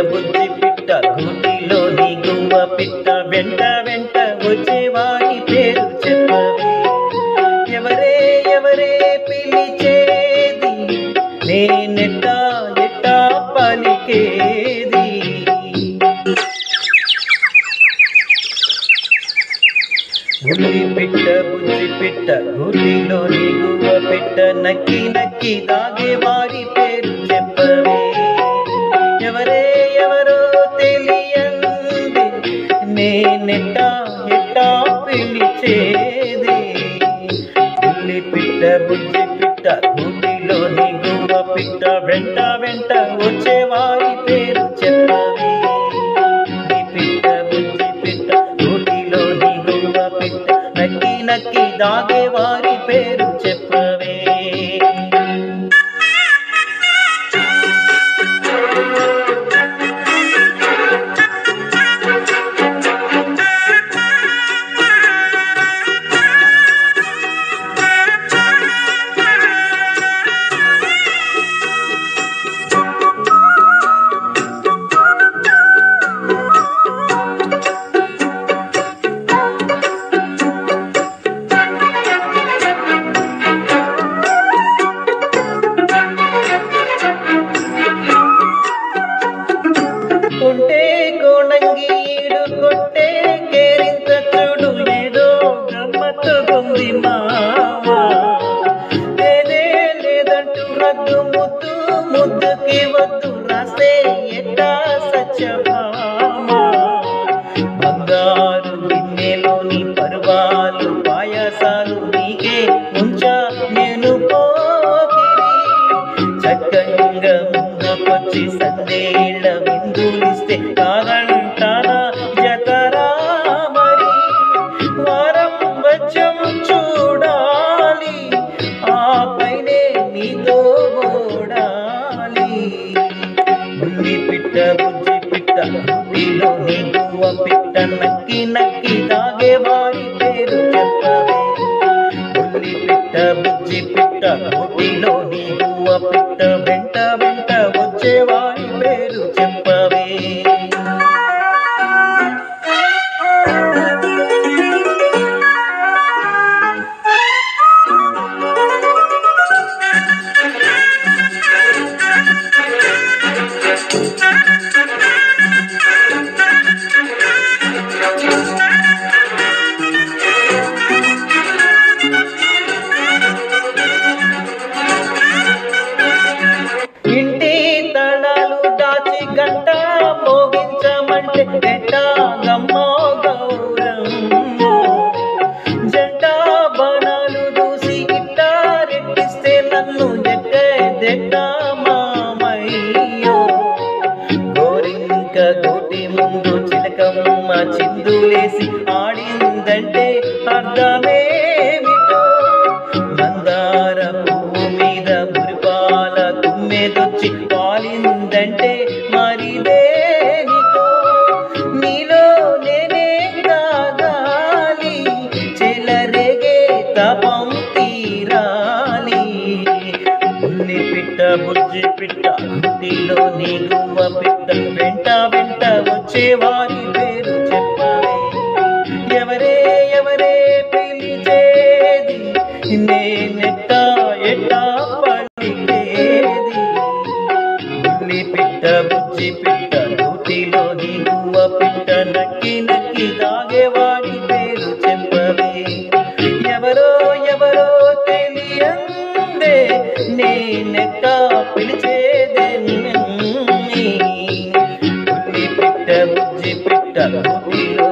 బుజ్జి పిట్ట గూటిలోని గువ్వ పిట్ట వెంట వెంట వచ్చేవారి పేరు చెప్పవే. ఎవరే ఎవరే పిలిచేది నేనెట్టా ఎట్టా పలికేది. బుల్లి పిట్ట బుజ్జి పిట్ట గూటిలోని గువ్వ పిట్ట నక్కి నక్కి దాగేవారి పేరు చెప్పవే. ఎవరే ఎవరో తెలియంది నేనెట్టా ఎట్టా పిలిచేది. బుల్లి పిట్ట బుజ్జి పిట్ట గూటిలోని గువ్వ పిట్ట వెంట వెంట వచ్చేవారి పేరు చెప్పవే. పిట్ట బుజ్జి పిట్ట గూటిలోని గువ్వ పిట్ట నక్కి నక్కి దాగేవారి పేరు చెప్పవే. కొంటే కోణంగి ఈడు కొట్టే కేరింత చూడు ఏదో గమ్మత్తుకుంది మావా. లేదే లేదంటూ రద్దు ముద్దు ముద్దుకి వద్దు రాస్తే ఎట్టా సత్యభామా. బంగారు గిన్నెలోని పరువాలు పాయసాలు నీకే ఉంచా నేను పోకిరి. చక్కంగా ముందుకొచ్చి సందేళ్ళ విందులిస్తే కాదంటానా జతరా మరి. వారం వచ్చం చూడాలి ఆ పైనే నీతో ఓడాలి. బుల్లి పిట్ట బుజ్జి పిట్ట గూటిలోని గువ్వ పిట్ట నక్కి నక్కి దాగేవారి పేరు చెప్పవే. బుల్లి పిట్ట బుజ్జి పిట్ట గూటిలోని గువ్వ పిట్ట వెంట వెంట వచ్చేవారి పేరు చెప్పవే. ఇంటి తళాలు దాచి గంట మోగించమంటే ఎట్టా గమ్మో గౌరమ్మో. జంట బాణాలు దూసి ఇట్టా రెట్టిస్తే నన్ను ఎక్కదెట్టా మామయ్యో. గోరింక గోటి ముందు చిలకమ్మ చిందులేసి ఆడిందంటే అర్థమేమిటో. మందార పువ్వు మీద మురిపాల తుమ్మెదొచ్చి పాలిందంటే మరి దేనికో. నీలో నేనే తాగాలి చెలరేగే తపం తీరాలి. బుల్లి పిట్ట బుజ్జి పిట్ట గూటిలోని గువ్వ పిట్ట వెంట వెంట వచ్చేవారి పేరు చెప్పవే. ఎవరే ఎవరే పిలిచేది నేనెట్టా ఎట్టా పలికేది. బుల్లి పిట్ట బుజ్జి పిట్ట గూటిలోని గువ్వ పిట్ట నక్కి నక్కి దాగేవాడి పేరు చెప్పవే. ఎవరో ఎవరో తెలియందే నేనెట్టా పిలిచేదే. బుల్లి పిట్ట బుజ్జి పిట్ట గూటిలో